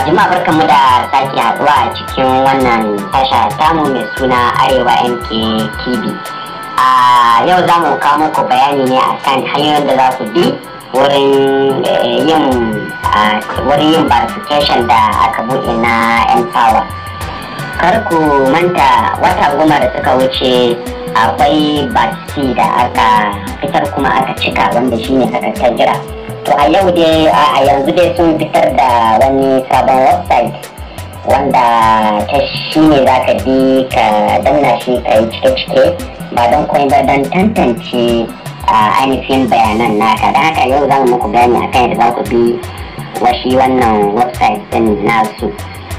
Jama'a barkanmu da sake haɗuwa a cikin wannan tasha tamu mai suna Arewa MK TV. Yau za mu kawo muku bayani ne akan hanyoyin da za ku bi wurin yin verification da aka buɗe na Npower. Kar ku manta wata 10 da suka wuce akwai batch C da aka fitar kuma aka cika, wanda shine takardar jira. To a yau dai a yanzu dai sun fitar da wani sabon website wanda ta shi ne za ka bi ka danna shi ka yi cike-cike ba don komai ba don tantance ainihin bayanan naka. Da haka yau za mu muku bayani akan yadda za ku bi washi wannan website din nasu.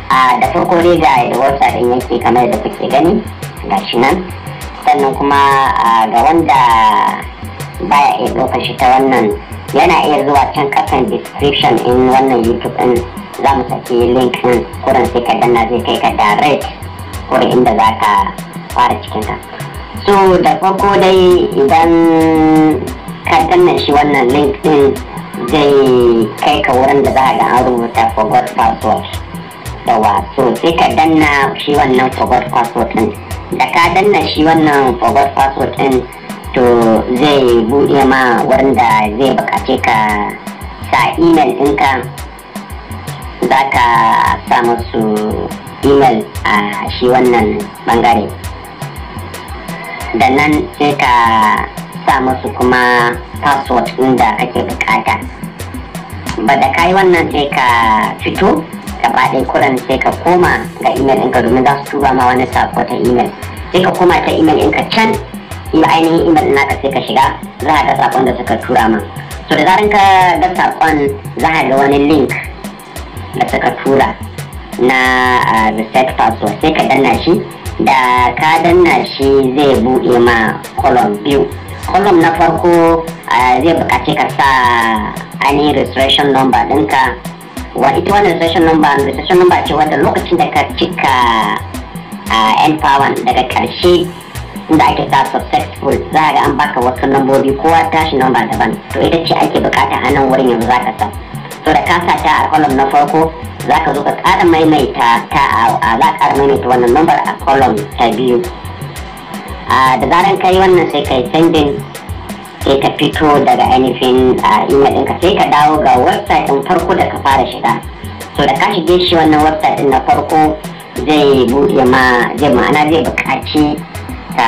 Da farko dai ga website din yake kamar yadda kuke gani ga shi nan, sannan kuma ga wanda baya iya ɗaukar shi ta wannan yana iya zuwa can kasan description in wannan YouTube din za mu saki link din kurin sai ka danna zai kai ka direct wurin inda za ka fara cikinta. So da farko dai idan ka danna shi wannan link din zai kai ka wurin da za a ga an rubuta forgot password. Yawa, so sai ka danna shi wannan forgot password din. Da ka danna shi wannan forgot password din to zai buɗe ma wurin da zai buƙace ka sa email ɗinka. Za ka sa musu email a shi wannan ɓangare, da nan sai ka sa musu kuma password ɗin da kake buƙata. Ba da ka yi wannan sai ka fito gaba ɗaya kuran sai ka koma ga email ɗinka domin za su tura ma wani sako ta email. Sai ka koma ta email ɗinka can ainihin email naka sai ka shiga, za a ga sakon da suka tura ma. So da zaran ka ga sakon za a ga wani link da suka tura na reset password, sai ka danna shi. Da ka danna shi zai buɗe ma column biyu. Column na farko zai buƙaci ka sa ainihin registration number ɗinka. Ita wannan registration number ce wadda lokacin da ka cika Npower daga ƙarshe inda ake sa successful za a ga an baka wasu lambobi, kowa tashi number daban, to ita ce ake bukata a nan wurin yanzu za ka sa. So da ka sa ta a column na farko za ka zo ka ƙara maimaita wannan number a column ta biyu. Da zaran ka yi wannan sai ka yi sending, sai ka fito daga ainihin email ɗinka sai ka dawo ga website ɗin farko da ka fara shiga. So da ka shige shi wannan website ɗin na farko zai buɗe ma zai buƙaci ka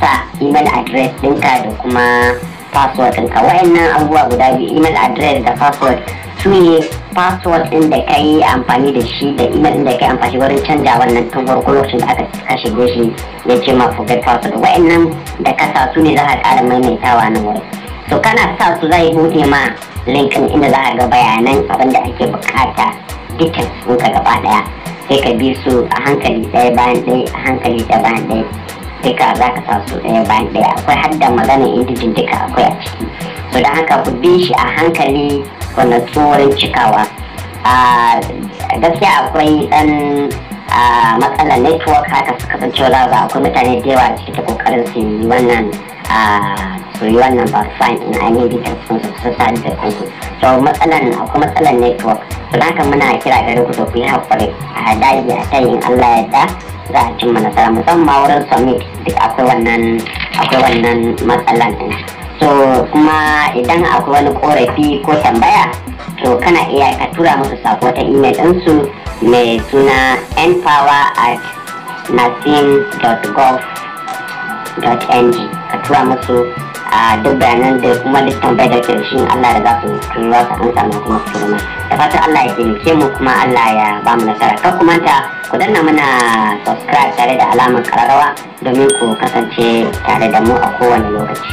sa email address ɗinka da kuma password ɗinka. Wa'annan abubuwa guda biyu, email address da password, su ne password ɗin da ka yi amfani da shi da email ɗin da ka yi amfani wurin canja wannan tun farko lokacin da aka shige shi ya ce ma forget password. Wa'annan da ka sa su ne za ka ƙara maimaitawa nan wurin. So kana sa su zai buɗe ma link ɗin inda za ka ga bayanan abin da ake buƙata, details ɗinka gaba ɗaya. Sai ka bi su a hankali ɗaya bayan ɗaya, duka za ka sa su ɗaya bayan ɗaya. Akwai hadda maganin indijin duka akwai a ciki. So da haka ku bi shi a hankali wanda tsoron cikawa. Gaskiya akwai ɗan matsalar network haka suka kasancewa za ga akwai mutane da yawa da suke kokarin su yi wannan ba fine in ainihin details sun su sa da kansu. So akwai matsalar network. So da haka muna kira gare ku da ku yi haƙuri a dage a tayin Allah ya da za a cimma nasara, musamman wurin summit duk akwai wannan matsalan din. So kuma idan akwai wani korafi ko tambaya to kana iya ka tura musu sako ta email ɗinsu mai suna npower@nasim.gov.ng. ka tura musu duk bayanan da kuma duk tambayar da ke da shi Allah da za su tura su an samu kuma su turma. Da fatan Allah ya taimake mu kuma Allah ya ba mu nasara. Kar ku manta ku danna mana subscribe tare da alamar kararrawa domin ku kasance tare da mu a kowane lokaci.